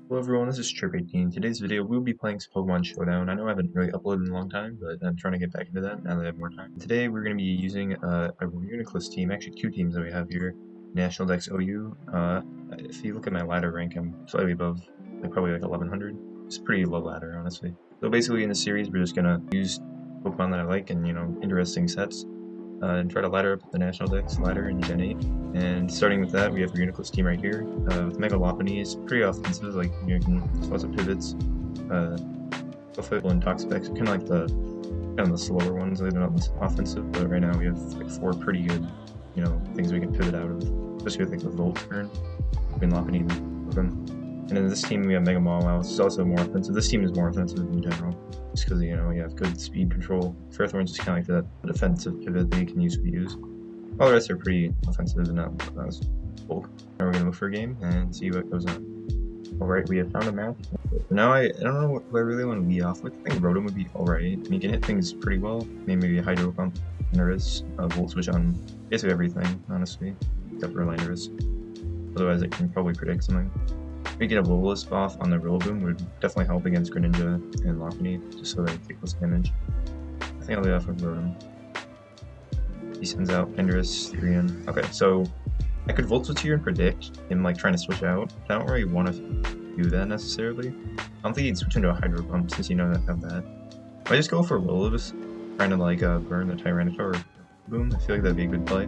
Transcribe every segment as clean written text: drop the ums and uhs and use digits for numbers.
Hello everyone, this is Trip18. Today's video we'll be playing some Pokemon Showdown. I know I haven't really uploaded in a long time, but I'm trying to get back into that now that I have more time. Today we're going to be using a Reuniclus team, actually two teams that we have here. National Dex OU. If you look at my ladder rank, I'm slightly above, probably like 1100. It's a pretty low ladder, honestly. So basically in this series we're just going to use Pokemon that I like and, interesting sets. And try to ladder up the National Dex Ladder in Gen 8. And starting with that, we have the Reuniclus team right here. With Mega Lopunny, pretty offensive, like you can lots of pivots. Buffalo and Toxapex, kind of like the slower ones. They're not offensive, but right now we have like four pretty good, things we can pivot out of. Especially with like the Volt turn between Lopunny and them. And in this team we have Mega Mawile, which is also more offensive. This team is more offensive in general, just because you have good speed control. Ferrothorn's just kind of like the defensive pivot that you can use for use. All the rest are pretty offensive and not as bulk. Now we're gonna move for a game and see what goes on. Alright, we have found a map. Now I don't know who I really want to lead off with. I think Rotom would be alright. I mean, you can hit things pretty well. Maybe a Hydro Pump, Landorus, Volt Switch on basically everything, honestly, except for Landorus. Otherwise, it can probably predict something. We get a Will-O-Wisp off on the Rillaboom would definitely help against Greninja and Lopunny, just so they take less damage. I think I'll lead off with Rotom. He sends out Landorus, Therian. Okay, so I could Volt Switch here and predict him like trying to switch out. I don't really want to do that necessarily. I don't think he'd switch into a Hydro Pump since that I have that. If I just go for Will-O-Wisp, trying to like burn the Tyranitar or Boom, I feel like that'd be a good play.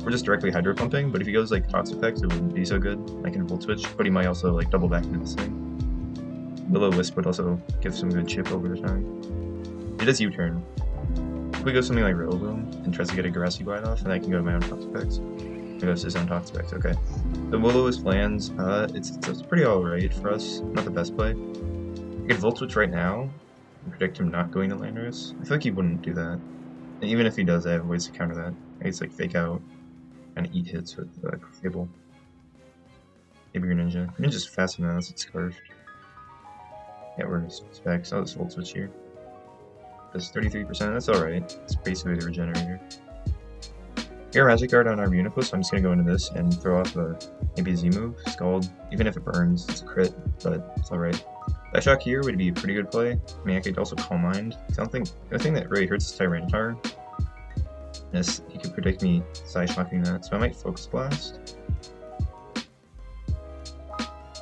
We're just directly Hydro Pumping, but if he goes like Toxapex, it wouldn't be so good. I can Volt Switch, but he might also like double back into this thing. Will-O-Wisp would also give some good chip over the time. It is U-turn. If we go something like Rillaboom and tries to get a Grassy Glide off, and I can go to my own Toxapex. It goes his own Toxapex, okay. The Will-O-Wisp lands, it's pretty alright for us, not the best play. I could Volt Switch right now and predict him not going to Landorus. I feel like he wouldn't do that. And even if he does, I have ways to counter that. I guess like Fake Out and eat hits with Fable. Maybe Greninja. Greninja's fast enough, it's Scarf. Yeah, we're Specs. I'll just Volt Switch here. That's 33%, that's alright. It's basically the Regenerator. Here, Magic Guard on our Reuniclus, so I'm just gonna go into this and throw off maybe a Z move, Scald. Even if it burns, it's a crit, but it's alright. That shock here would be a pretty good play. I mean, I could also Calm Mind. I don't think the thing that really hurts is Tyranitar. Yes, he could predict me side shocking that, so I might Focus Blast.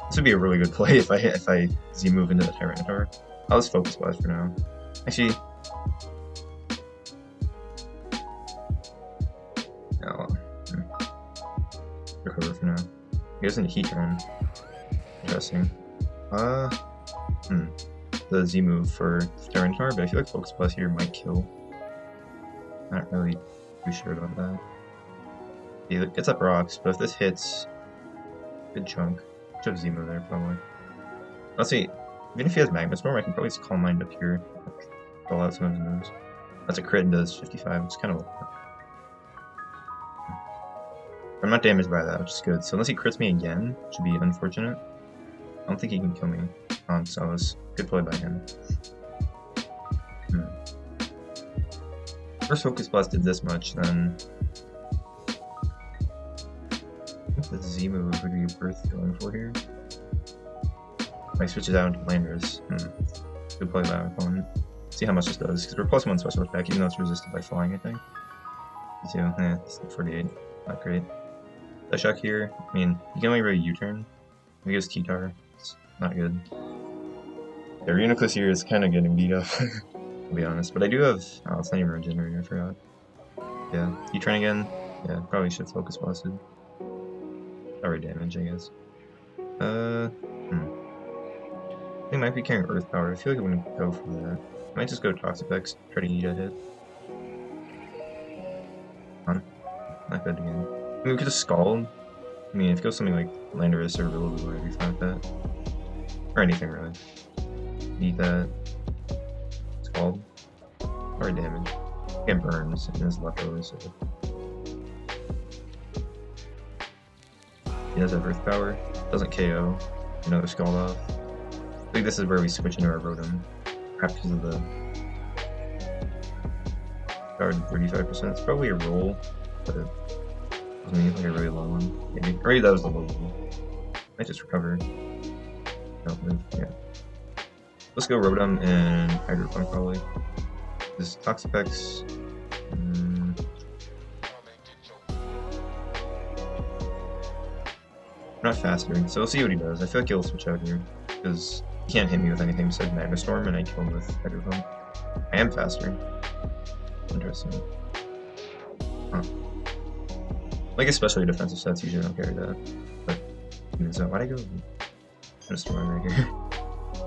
This would be a really good play if I Z move into the Tyranitar. I'll just Focus Blast for now. Actually, recover for now. He goes into Heat Turn. Interesting. The Z move for Tyranitar, but I feel like Focus Blast here might kill. Not really too sure about that. He gets up rocks, but if this hits, good chunk. Should have Z move there probably. Let's see. Even if he has Magma Storm, I can probably just Calm Mind up here. Call out some of his moves. That's a crit and does 55, which is kind of low. I'm not damaged by that, which is good. So unless he crits me again, which would be unfortunate. I don't think he can kill me on Celis. Good play by him. First Focus Blast did this much, then I think the Z move would be worth going for here. I switch it out into Landorus. Good play by my opponent. See how much this does, because we're +1 special attack, even though it's resisted by flying, I think. Me too. It's 48. Not great. That shock here, I mean, you can only really U-turn. If he goes T-Tar, it's not good. The Reuniclus here is kind of getting beat up, to be honest. But I do have, oh, it's not even a Regenerator, I forgot. Yeah, U-turn again. Yeah, probably should Focus Blasted. Alright damage, I guess. They might be carrying Earth Power. I feel like I wouldn't go for that. I might just go Toxapex, try to eat a hit. Not good again. I mean, we could just Scald. I mean, if it goes something like Landorus or Rillaboom, I'd be fine with that. Or anything, really. Eat that. Scald. Or damage. Again, burns, and his leftovers. So. He does have Earth Power. Doesn't KO. Another Scald off. I think this is where we switch into our Rotom. Perhaps because of the guard 35%. It's probably a roll, but it doesn't mean like a really low one. Maybe. Or maybe that was the low one. Might just recover. Yeah. Let's go Rotom and Hydro Pump probably. This Toxapex. Not faster, so we'll see what he does. I feel like he'll switch out here, because he can't hit me with anything besides Magma Storm, and I kill him with Hydro Pump. I am faster. Interesting. Huh. Like, especially defensive sets usually don't carry that. But even so, why'd I go? I'm gonna Storm right here.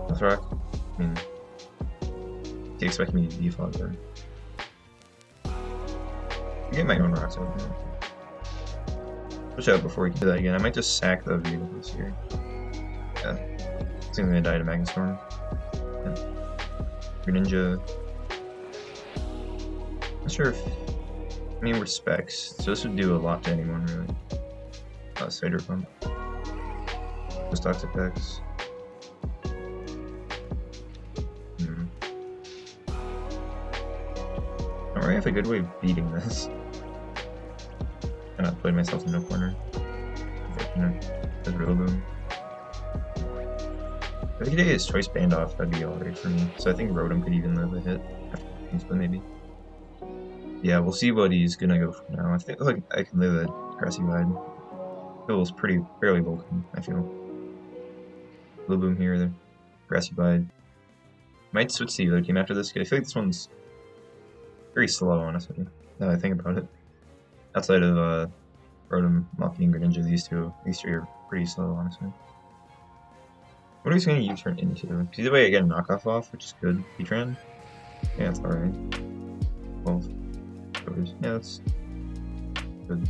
Death Rock? I mean, he expect me to default there. I get my own rocks out here. Switch out before we can do that again. I might just sack the Reuniclus here. Yeah. I think I'm gonna die to Magma Storm. Yeah. Greninja. Not sure if. I mean, we're specs, so this would do a lot to anyone, really. Cider Pump. Just Toxapex. I don't really have a good way of beating this. Kind of played myself into a corner. Unfortunate. There's Rillaboom. If I could get his choice banned off, that'd be alright for me. So I think Rotom could even live a hit after split, maybe. Yeah, we'll see what he's gonna go for now. I think like I can live a Grassy Glide. Feels fairly bulky, I feel. Rillaboom here, the Grassy Glide. Might switch the other team after this. I feel like this one's very slow, honestly, now that I think about it. Outside of Rotom, Mopney, and Greninja, these three are pretty slow, honestly. What are we going to U-turn into? Because either way I get a knockoff off, which is good. Heatran? Yeah, that's alright. 12. Yeah, that's good.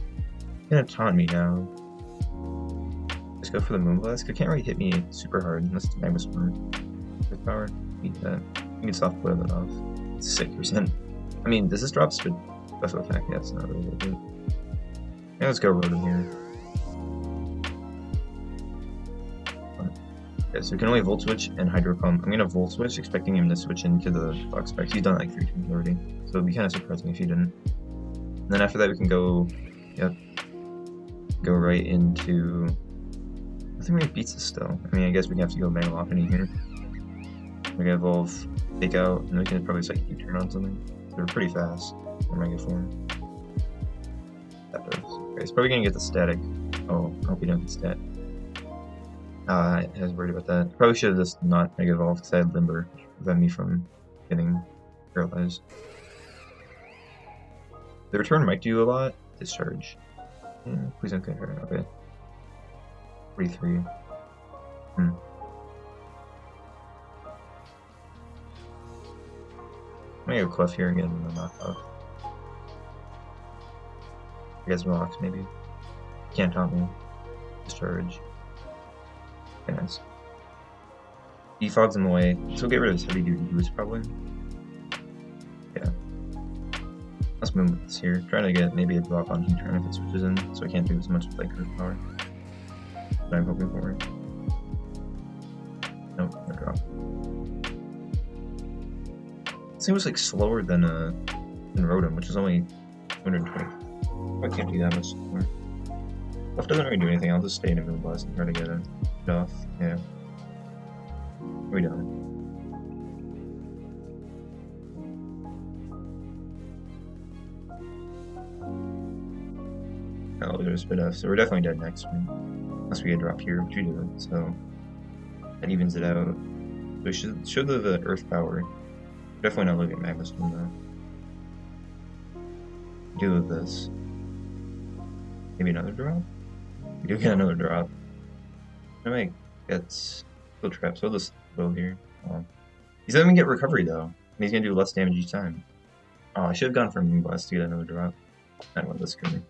He's gonna taunt me now. Just go for the Moonblast. It can't really hit me super hard unless it's Magma Storm. With power, beat that. You can soft boil that off. It's 6%. I mean, does this drop special attack? Yeah, it's not really good. Yeah, let's go Rotom here. Okay, so we can only Volt Switch and Hydro Pump. I'm gonna Volt Switch, expecting him to switch into the Toxapex. He's done it like 3 times already, so it'd be kind of surprising if he didn't. And then after that, we can go, go right into. I think we beats this still. I mean, I guess we have to go Megalopony here. We can evolve, take out, and we can probably just like U-turn on something. They're pretty fast in Mega form. That does. Okay, he's probably gonna get the static. Oh, I hope we don't get stat. I was worried about that. Probably should have just not Mega Evolved because I had Limber to prevent me from getting paralyzed. The return might do a lot. Discharge. Yeah, please don't get hurt. Okay. 43. I'm gonna go Clef here and get him a knockoff. I guess rocks maybe. Can't taunt me. Discharge. Okay, nice. Defog's in the way, so we'll get rid of this heavy duty boost probably. Yeah. Let's move this here. Trying to get maybe a drop on Heatran if it switches in, so I can't do as much like Earth Power. But I'm hoping for it. Nope, no drop. This thing was like slower than Rotom, which is only 220. I can't do that much slower. Left doesn't really do anything, I'll just stay in a Moonblast and try to get it off. Yeah. We're done. Oh, there's a bit of, so we're definitely dead next one. Unless we get a drop here, which we do, so that evens it out. So we should live the Earth Power. We're definitely not looking at Magma Storm though. We do live this. Maybe another drop? We do get another drop. I might get Steel Trap, so I'll just build here. Oh. He's not even get recovery though, and he's gonna do less damage each time. Oh, I should have gone for Moonblast to get another drop. I don't want this coming.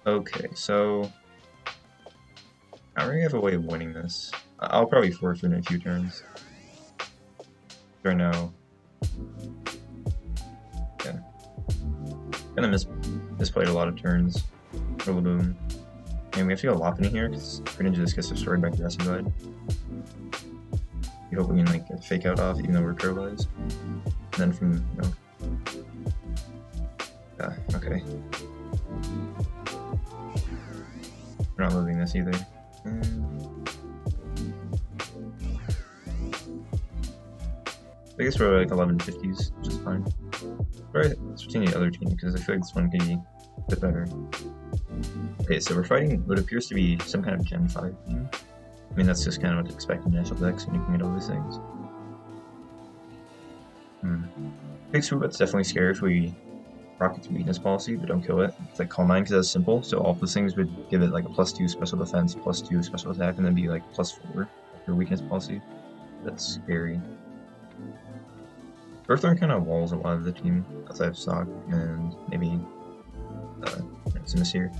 Okay, so I already have a way of winning this. I'll probably forfeit in a few turns. Right now, yeah, gonna misplayed a lot of turns. Rillaboom. And we have to go Lopunny here because Greninja just gets destroyed by Grassy Glide. We hope we can like get Fake Out off even though we're paralyzed. And then from okay. We're not moving this either. I guess we're like 1150s, which is fine. Probably switching the other team because I feel like this one could be a bit better. Okay, so we're fighting what appears to be some kind of Gen 5 team. I mean, that's just kind of what to expect in National Dex when you can get all these things. Big Swoop's definitely scary if we rock its weakness policy, but don't kill it. It's like Calm Mind because that's simple, so all those things would give it like a +2 special defense, +2 special attack, and then be like +4 for weakness policy. That's scary. Earthworm kind of walls a lot of the team outside of Stock and maybe Simisir.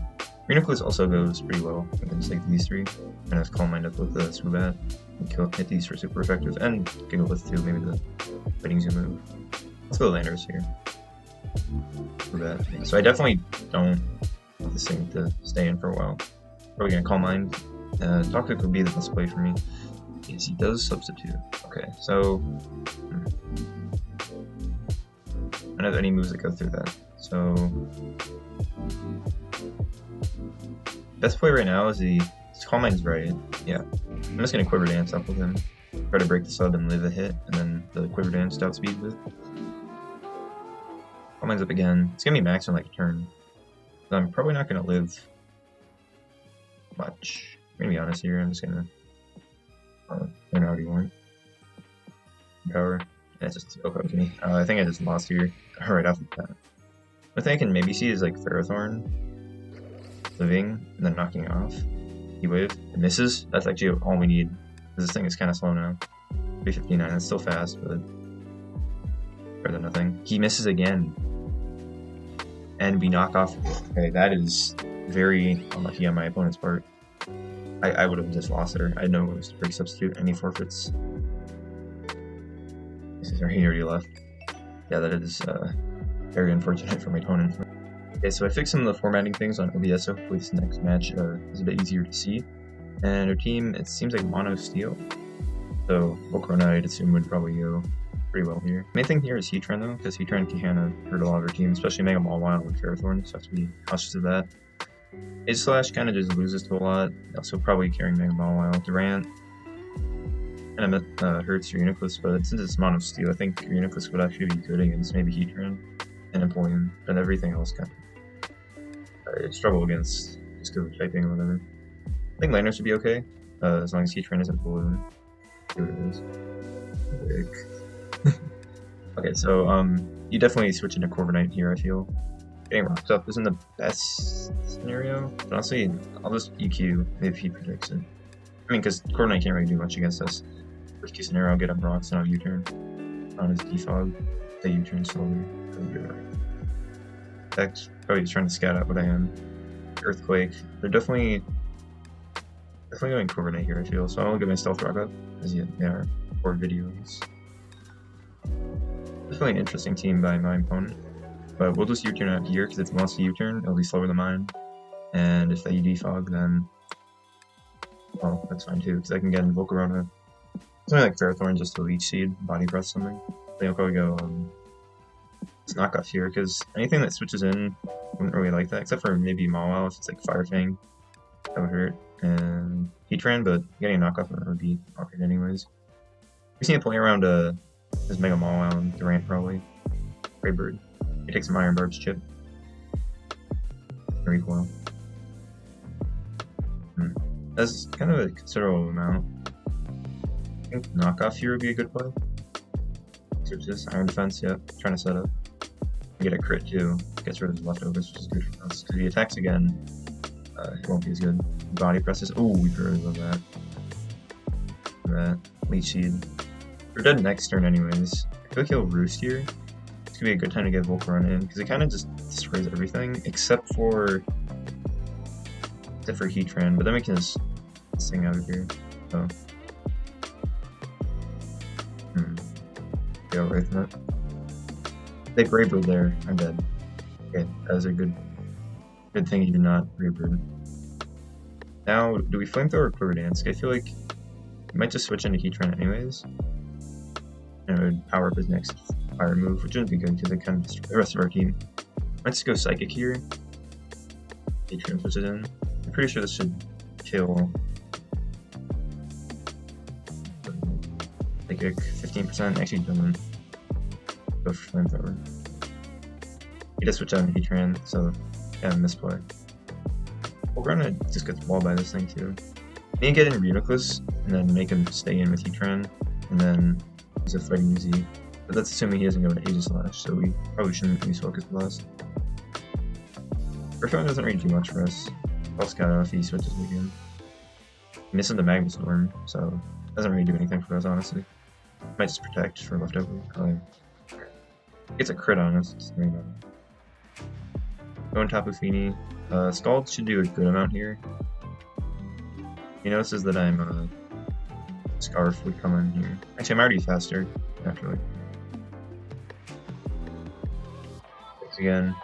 Reuniclus also goes pretty well against like these three, and has Calm Mind up with the Swoobat and hit these for super effective, and can go with too, maybe the Fighting Zoo move. Let's go Landers here. Swoobat. So I definitely don't want this thing to stay in for a while. Probably gonna Calm Mind. Toxic would be the best play for me. Yes, he does substitute. Okay, so I don't have any moves that go through that. So best play right now is the Calm Mind's right. Yeah, I'm just gonna Quiver Dance up with him. Try to break the sub and live a hit, and then the Quiver Dance to outspeed with. Calm Mind's up again. It's gonna be max in like a turn. So I'm probably not gonna live much. I'm gonna be honest here. I'm just gonna learn how you want. Power. And it's just okay to me. I think I just lost here right off the bat. One thing I can maybe see is like Ferrothorn living and then knocking off. Heatwave. It misses. That's actually all we need. This thing is kind of slow now. 359. That's still fast, but better than nothing. He misses again. And we knock off. Okay, that is very unlucky on my opponent's part. I would have just lost there. I had no moves to break substitute, any forfeits. He already left. Yeah, that is very unfortunate for my opponent. Okay, so I fixed some of the formatting things on OBS, so hopefully this next match is a bit easier to see. And our team, it seems like Mono Steel. So Volcarona, I'd assume, would probably go pretty well here. Main thing here is Heatran though, because Heatran can kind of hurt a lot of our team, especially Mega Ball Wild with Ferrothorn, so I have to be cautious of that. Slash kind of just loses to a lot, also probably carrying Mega Ball Wild. Durant kind of hurts Reuniclus, but since it's Mono Steel, I think Reuniclus would actually be good against maybe Heatran and Empoleon, but everything else kind of struggle against just because of typing or whatever. I think Liner should be okay, as long as Heatran isn't Empoleon. See what it is. Okay, so you definitely switch into Corviknight here, I feel. Getting rocked up isn't the best scenario, but honestly, I'll just EQ if he predicts it. I mean, because Corviknight can't really do much against us. Worst case scenario, I'll get up rocks and I'll U-turn on his defog. The U-turn slowly. Effect, probably just trying to scout out what I am. Earthquake. They're definitely going Corviknight here, I feel, so I'll get my stealth rock up, as they are for videos. Definitely an interesting team by my opponent. But we'll just U-turn out here, because if it wants to U-turn, it'll be slower than mine. And if they defog, then well, that's fine too, because I can get in Volcarona. Something like Ferrothorn just to Leech Seed, Body Press something. I think I'll probably go let's knock off here, because anything that switches in wouldn't really like that, except for maybe Mawile if it's like Fire Fang. That would hurt. And Heatran, but getting a knockoff would be awkward anyways. We see him playing around his Mega Mawile and Durant probably. Greybird. He takes some Iron Barb's chip. Very well. That's kind of a considerable amount. I think knockoff here would be a good play. Search this Iron Defense, yeah, trying to set up. Get a crit too, gets rid of his leftovers, which is good for us. Because he attacks again, it won't be as good. Body presses, oh, we really love that. Leech Seed. We're dead next turn anyways. I feel like he'll Roost here. It's gonna be a good time to get Volcarona in, because it kind of just destroys everything, except for Heatran, but then we can just sing out of here. So go right from it. They Greybird there, I'm dead. Okay, that was a good thing you did not Greybird. Now, do we Flamethrower or Quiver Dance? I feel like we might just switch into Heatran anyways. And it would power up his next fire move, which wouldn't be good because it kind of destroys the rest of our team. Let's just go Psychic here. Heatran puts it in. I'm pretty sure this should kill. Psychic 15%. Actually, doesn't go for flamethrower. He does switch out into Heatran, so yeah, misplay. We're gonna just get walled by this thing too. We need to get in Reuniclus and then make him stay in with Heatran, and then use a Fighting Z. But that's assuming he doesn't go to Aegislash, so we probably shouldn't use Focus Blast. First one doesn't really do much for us. Pulse Scout if he switches again. He misses the Magma Storm, so doesn't really do anything for us, honestly. Might just protect for leftover. Gets a crit on us. It's very bad. Go on Tapu Fini. Scald should do a good amount here. He notices that I'm Scarf would come in here. Actually, I'm already faster, naturally. Thanks again.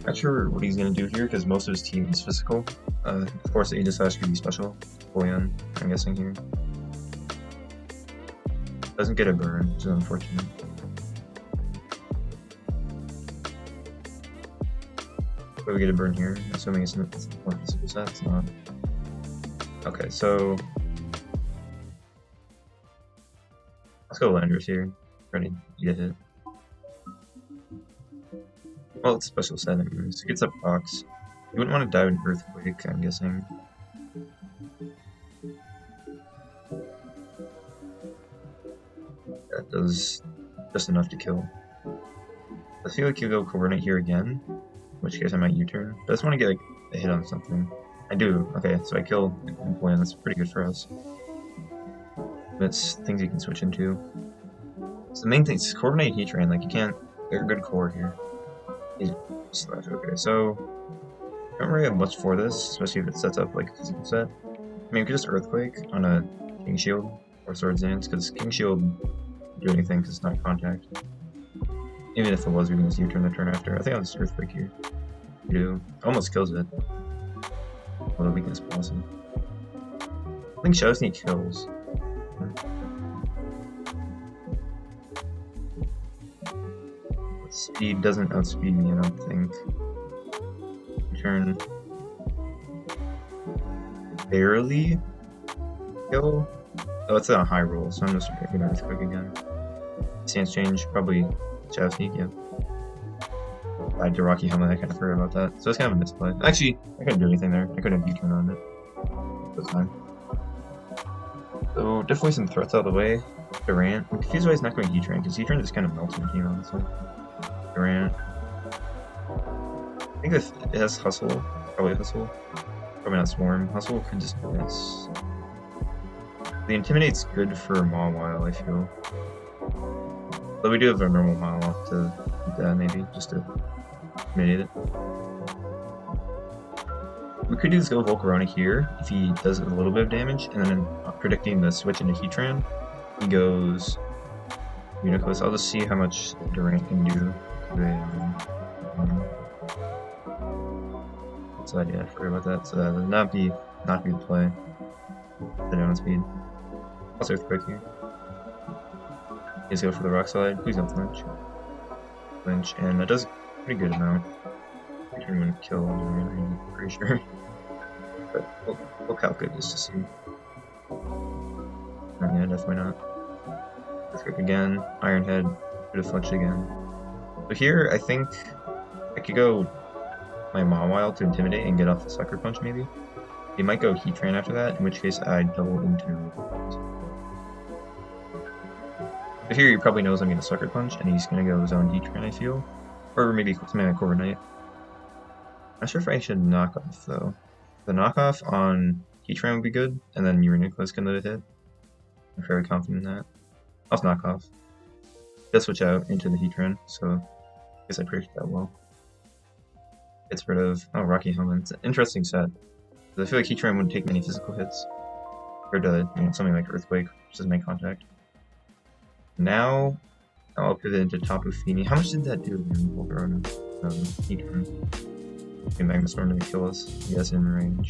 Not sure what he's gonna do here because most of his team is physical. Of course, the Aegislash could be special. Bullion, I'm guessing here. Doesn't get a burn, which is unfortunate. But we get a burn here, assuming it's more physical set. It's not. Okay, so let's go Landers here. Ready to get hit. Well, it's a special set anyways. It gets up Box. You wouldn't want to die with an Earthquake, I'm guessing. That does just enough to kill. I feel like you go Coordinate here again, in which case I might U-turn. But I just want to get like, a hit on something. I do. Okay, so I kill Implant. That's pretty good for us. That's things you can switch into. So the main thing is Coordinate Heatran. Like, you can't. They're a good core here. He's slash. Okay, so I don't really have much for this, especially if it sets up like a physical set. I mean, we could just Earthquake on a King Shield or Swords Dance, because King Shield doesn't do anything because it's not contact. Even if it was, we can just U-turn the turn after. I think I'll just Earthquake here. You do. Almost kills it. What a weakness possible. I think Shadow Sneak kills. Speed doesn't outspeed me, I don't think. Turn. Barely kill. Oh, it's on a high roll, so I'm just gonna Earthquake again. Stance change, probably Shadow Sneak, yeah. Died to Rocky Helmet, I kind of forgot about that. So it's kind of a misplay. Actually, I couldn't do anything there. I couldn't have U-turn on it. That's fine. So definitely some threats out of the way. Durant. I'm confused why he's not going Heatran, because Heatran just kind of melts my team, honestly. Durant. I think if it has Hustle, probably Hustle. Probably not Swarm. Hustle could just miss. The Intimidate's good for Mawile, I feel. But we do have our normal Mawile to beat that, maybe, just to intimidate it. We could use Go Volcarona here if he does a little bit of damage, and then predicting the switch into Heatran, he goes Reuniclus. I'll just see how much Durant can do. So yeah, I forgot about that. So that would not be the play. The down speed. Also Earthquake here. He's go for the Rock Slide. Please don't flinch. Flinch, and that does a pretty good amount. Return wouldn't kill Durant, I'm pretty sure. But we'll calculate this to see. Yeah, definitely not. Earthquake again. Iron Head. Could have flinched again. So here, I think I could go my Mawile to Intimidate and get off the Sucker Punch, maybe. He might go Heatran after that, in which case I'd double into. But here he probably knows I'm going to Sucker Punch, and he's going to go Zone Heatran, I feel. Or maybe something like Coordinate. Not sure if I should knock off, though. The knockoff on Heatran would be good, and then Reuniclus can let it hit. I'm fairly confident in that. I'll just knock off. Just switch out into the Heatran, so I guess I predicted that well. Gets rid of Rocky Helmet. It's an interesting set. I feel like Heatran wouldn't take many physical hits. Compared to something like Earthquake, which doesn't make contact. Now I'll pivot into Tapu Fini. How much did that do in Volcarona? Heatran. Magma Storm didn't kill us. Yes, in range.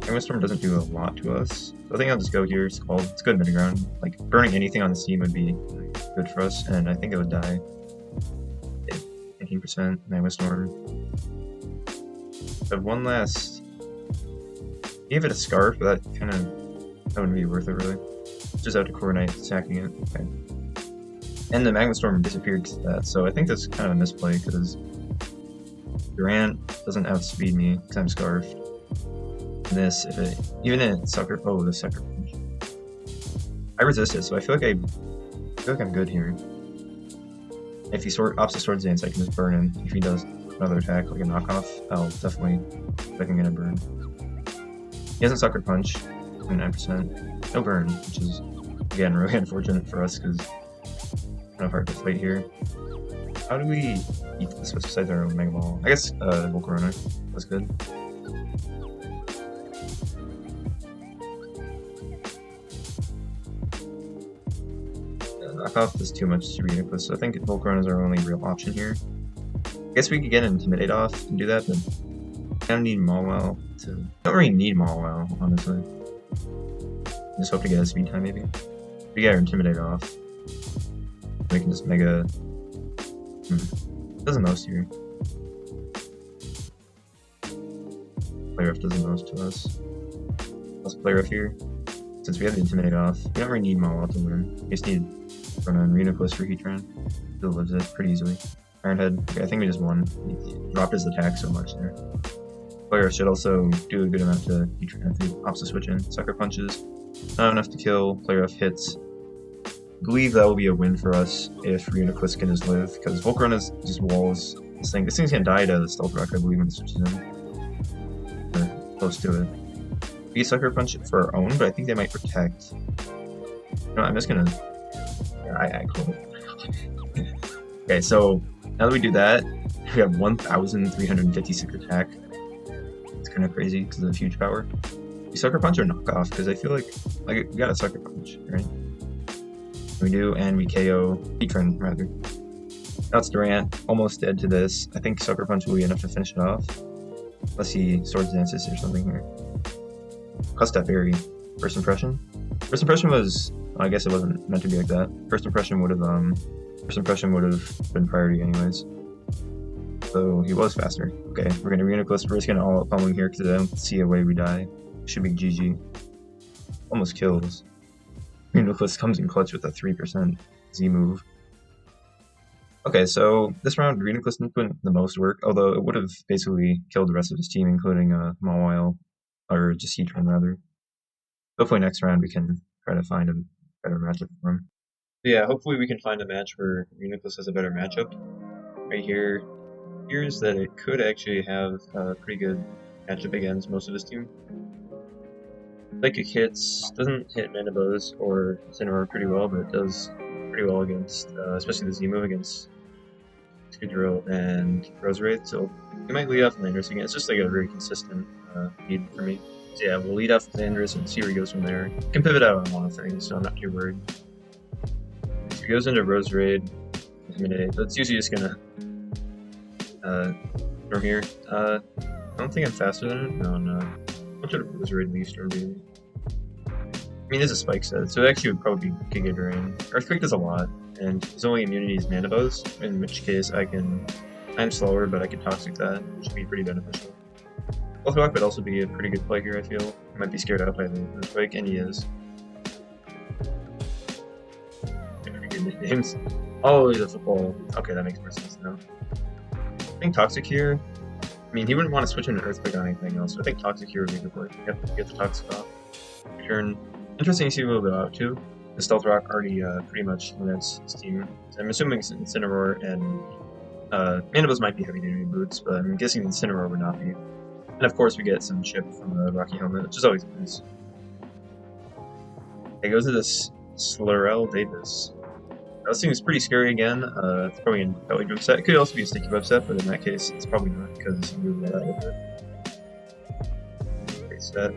Magma Storm doesn't do a lot to us. So I think I'll just go here. It's good middle ground. Like, burning anything on the team would be good for us, and I think it would die. 19% Magma Storm. I have one last. Gave it a Scarf, but that kind of That wouldn't be worth it really. Just out to Corviknight attacking it. Okay. And the Magma Storm disappeared to that, so I think that's kind of a misplay because Durant doesn't outspeed me because I'm Scarfed. And this, if it, even in Sucker, oh, the Sucker Punch. I resist it, so I feel like I'm good here. If he opts a Sword Dance, I can just burn him. If he does another attack, like a knockoff, I'll definitely think I'm gonna burn. He hasn't Sucker Punch, 29%. No burn, which is, again, really unfortunate for us because kind of hard to fight here. How do we eat this besides our own Mega Ball? I guess Volcarona was good. Knockoff is too much to Reuniclus, so I think Volcarona is our only real option here. I guess we could get an Intimidate off and do that, but I don't need Mawile to... I don't really need Mawile, honestly. Just hope to get a speed time, maybe. We get our Intimidate off. We can just Mega... does the most here. Play Rough does the most to us. Let's Play Rough here. Since we have the Intimidate off, we don't really need Mawile to win. We just need run on Reuniclus for Heatran. Still lives it pretty easily. Iron Head, okay, I think we just won. He dropped his attack so much there. Player should also do a good amount to Heatran if he opts to switch in. Sucker Punches, not enough to kill. Player Hits. I believe that will be a win for us if Reuniclus can just live, because Volcarona just walls this thing. This thing's gonna die to the Stealth Rock, I believe, when it switches in. Or close to it. We get Sucker Punch for our own, but I think they might protect. No, I'm just gonna... I call it. Okay, so now that we do that, we have 1,356 attack. It's kind of crazy because of the huge power. We Sucker Punch or Knockoff, because I feel like we got a Sucker Punch, right? We do, and we KO Heatran, rather. Now it's Durant, almost dead to this. I think Sucker Punch will be enough to finish it off. Let's see, Swords Dances or something here. Custap Berry. First impression? First impression was... I guess it wasn't meant to be like that. First impression would have been priority anyways. So he was faster. Okay, we're gonna Reuniclus. We're just gonna all out pummeling here because I don't see a way we die. Should be GG. Almost kills. Reuniclus comes in clutch with a 3% Z move. Okay, so this round Reuniclus didn't put in the most work, although it would have basically killed the rest of his team, including Mawile, or just Heatran rather. Hopefully next round we can try to find a better matchup for him. Yeah, hopefully we can find a match where Reuniclus has a better matchup. Right here, appears that it could actually have a pretty good matchup against most of his team. Psychic hits, doesn't hit Manabose or Incineroar pretty well, but it does pretty well against, especially the Z move against Excadrill and Roserade, so we might lead off Landorus again. It's just like a very consistent lead for me. So yeah, we'll lead off with Landorus and see where he goes from there. He can pivot out on a lot of things, so I'm not too worried. So he goes into Roserade, Intimidate, but it's usually just gonna from here. I don't think I'm faster than it. No, I'm not. What should Roserade leave Storm be? I mean, there's a Spike set, so it actually would probably be Giga Drain. Earthquake does a lot, and his only immunity is Manabose, in which case I'm slower, but I can Toxic that, which would be pretty beneficial. Stealth Rock would also be a pretty good play here, I feel. He might be scared out by the Earthquake, and he is. Pretty good nicknames. Oh, he's a football. Okay, that makes more sense now. I think Toxic here. I mean, he wouldn't want to switch into Earthquake on anything else, so I think Toxic here would be a good play. Yep, get the Toxic off. Return. Interesting to see a little bit out too. The Stealth Rock already pretty much limits his team. So I'm assuming Incineroar and Manabose might be heavy duty boots, but I'm guessing Incineroar would not be. And of course we get some chip from the Rocky Helmet, which is always nice. It goes to this Slurel Davis. That seems pretty scary again. It's probably an Belly Drum set. It could also be a Sticky Web set, but in that case it's probably not because you move that out of it. Okay, set.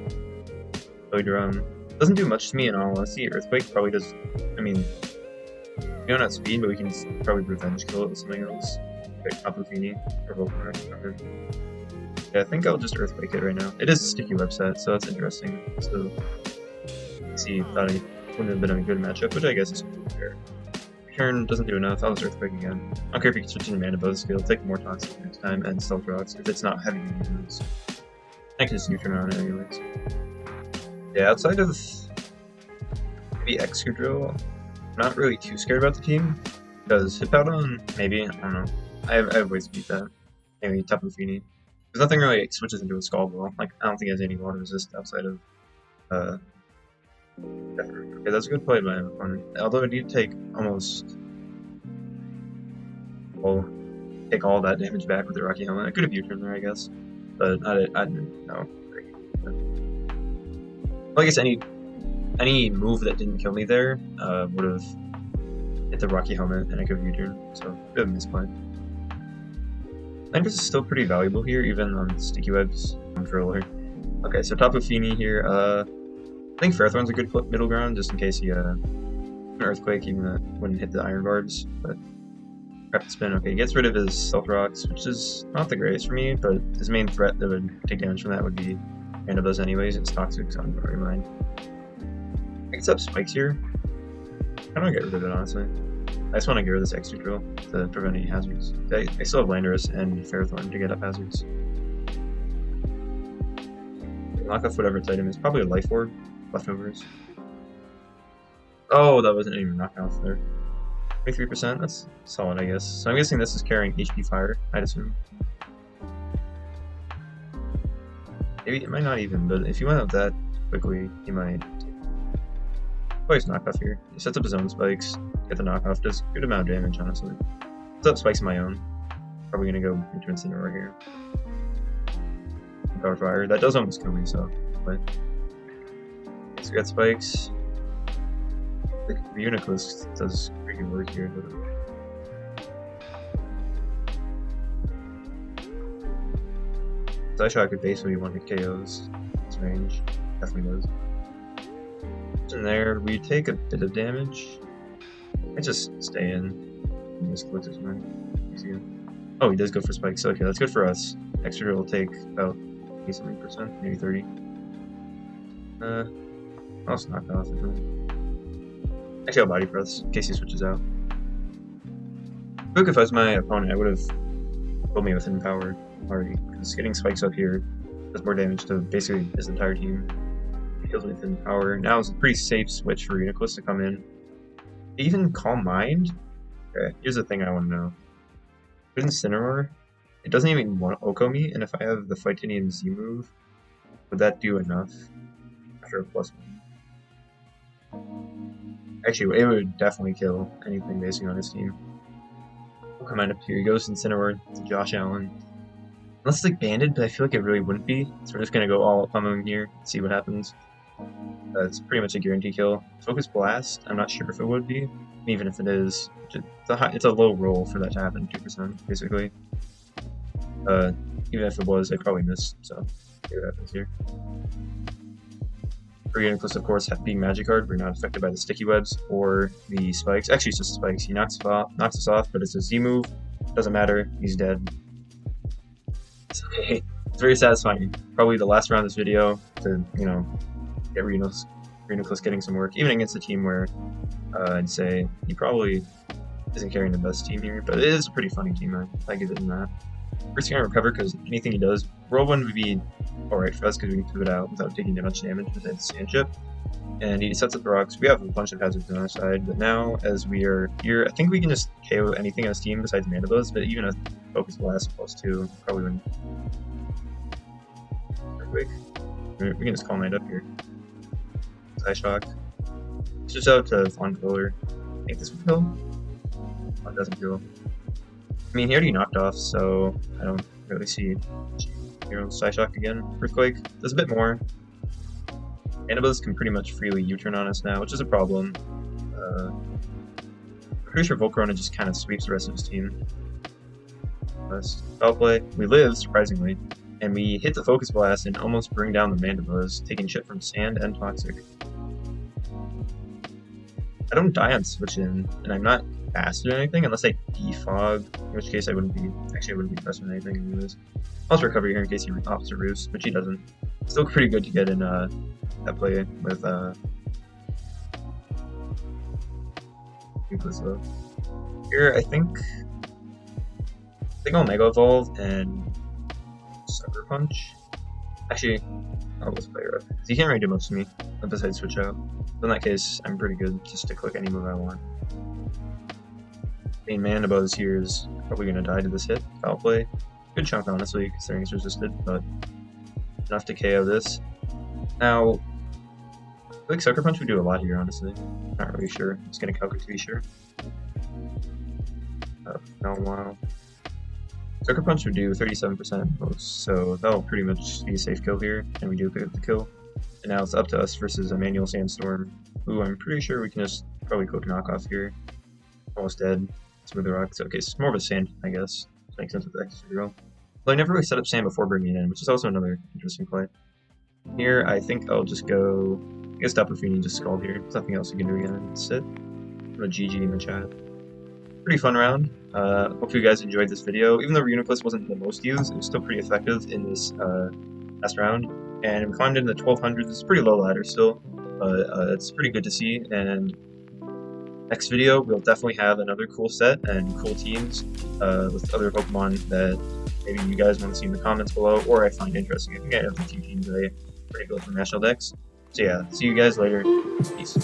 Belly Drum. Doesn't do much to me in all honesty. Earthquake probably does. I mean, we don't have speed, but we can probably revenge kill it with something else. Like Apofini or Volcarona. Yeah, I think I'll just Earthquake it right now. It is a Sticky Web set, so that's interesting. So, see, thought he wouldn't have been a good matchup, which I guess is fair. Return doesn't do enough. I'll just Earthquake again. I don't care if you can switch into Manabose skill. Take more Toxic next time and Stealth Rocks if it's not heavy moves. I can just neutron on it anyways. Yeah, outside of Maybe Excadrill. I'm not really too scared about the team, because Hippowdon, maybe, I don't know. I have ways to beat that. Maybe Tapu Fini. There's nothing really switches into a Skull Ball. Like, I don't think it has any water resist outside of, okay, that's a good play by my opponent. Although I need to take almost, well, take all that damage back with the Rocky Helmet. I could have U-turned there, I guess, but I didn't know. Well, I guess any move that didn't kill me there would have hit the Rocky Helmet, and I could have U-turned, so a bit of a misplay. Landers is still pretty valuable here, even on Sticky Webs controller. Okay, so Tapu Fini here. I think Ferrothorn's a good middle ground, just in case he an Earthquake, even though it wouldn't hit the Iron Barbs. But Rapid Spin. Okay, he gets rid of his Stealth Rocks, which is not the greatest for me, but his main threat that would take damage from that would be Mandibuzz anyways. It's Toxic, so I don't really mind. I guess up Spikes here. I don't get rid of it, honestly. I just want to get rid of this Excadrill to prevent any hazards. I still have Landorus and Ferrothorn to get up hazards. Knock off whatever its item is. Probably a Life Orb. Leftovers. Oh, that wasn't even knocked off there. 23%? That's solid, I guess. So I'm guessing this is carrying HP Fire, I'd assume. Maybe it might not even, but if you went out that quickly, he might. Always knockoff here. He sets up his own spikes. Get the knockoff. Does a good amount of damage, honestly. Sets up spikes of my own. Probably gonna go into Incineroar here. Power Fire. That does almost kill me, so. But. So we got spikes. The Reuniclus does pretty good work here. Psyshock could basically one hit KOs. Its range. Definitely does. In there, we take a bit of damage. I just stay in and just collect his mind. Oh, he does go for spikes. Okay, that's good for us. Excadrill will take about 80%, maybe 30. I'll just knock that off. Actually, I'll Body Press in case he switches out. If I was my opponent, I would have pulled me within power already, because getting spikes up here does more damage to basically his entire team. Kills me within power. Now it's a pretty safe switch for Reuniclus to come in. Even Calm Mind? Okay, here's the thing I want to know. With Incineroar, it doesn't even want to Oko me, and if I have the Fightinian Z move, would that do enough? After a +1. Actually, it would definitely kill anything basing on his team. Pokemon Mind up here. He goes Incineroar to Josh Allen. Unless it's like banded, but I feel like it really wouldn't be. So we're just gonna go all pummeling here, see what happens. It's pretty much a guarantee kill. Focus Blast, I'm not sure if it would be. Even if it is, it's a low roll for that to happen, 2% basically. Even if it was, I'd probably miss, so see what happens here. For Reuniclus, of course, being Magikarp, we're not affected by the Sticky Webs or the Spikes. Actually, it's just spikes. He knocks us off, but it's a Z move. Doesn't matter, he's dead. It's okay. It's very satisfying. Probably the last round of this video to, you know, get Reuniclus getting some work, even against a team where I'd say he probably isn't carrying the best team here, but it is a pretty funny team. I give it in that. First thing I recover, because anything he does, Whirlwind would be alright for us because we can pivot out without taking that much damage with that Sand Chip. And he sets up the rocks. We have a bunch of hazards on our side, but now as we are here, I think we can just KO anything on his team besides Mandibuzz, but even a Focus Blast +2 probably wouldn't. Quick. We can just Calm Mind up here. Psyshock. Switch out to Fond Roller. I think this would kill. Oh, it doesn't kill. I mean, he already knocked off, so I don't really see Psyshock again. Earthquake does a bit more. Mandibuzz can pretty much freely U-turn on us now, which is a problem. I'm pretty sure Volcarona just kind of sweeps the rest of his team. Foul play. We live, surprisingly, and we hit the Focus Blast and almost bring down the Mandibuzz, taking shit from Sand and Toxic. I don't die on switch in, and I'm not fast or anything unless I defog, in which case I wouldn't be pressed with anything anyways. I'll just recover here in case he opts to Roost, which he doesn't. Still pretty good to get in that play with Reuniclus though. Here I think I'll Mega Evolve and Sucker Punch. Actually, I'll just play rough. He can't really do much to me besides switch out. In that case, I'm pretty good just to click any move I want. Main man above us here is probably going to die to this hit. Foul play. Good chunk, honestly, considering it's resisted, but enough to KO this. Now, I feel like Sucker Punch would do a lot here, honestly. Not really sure. It's going to calculate to be sure. No, wow. Sucker Punch would do 37% most, so that'll pretty much be a safe kill here, and we do pick up the kill. And now it's up to us versus a manual Sandstorm, who I'm pretty sure we can just probably quick knockoff here. Almost dead. Smooth the rocks. Okay, it's more of a sand, I guess. Makes sense with the X0. Well, I never really set up sand before bringing it in, which is also another interesting play. Here, I think I'll just go. I guess Dapafini just Scald here. There's nothing else you can do again. Sit. I'm gonna GG in the chat. Pretty fun round. Hope you guys enjoyed this video. Even though Reuniclus wasn't the most used, it was still pretty effective in this last round. And we climbed into the 1200s. It's pretty low ladder still, but it's pretty good to see. And next video, we'll definitely have another cool set and cool teams with other Pokemon that maybe you guys want to see in the comments below, or I find interesting. I think I have a few teams that are pretty cool from National Dex. So yeah, see you guys later. Peace.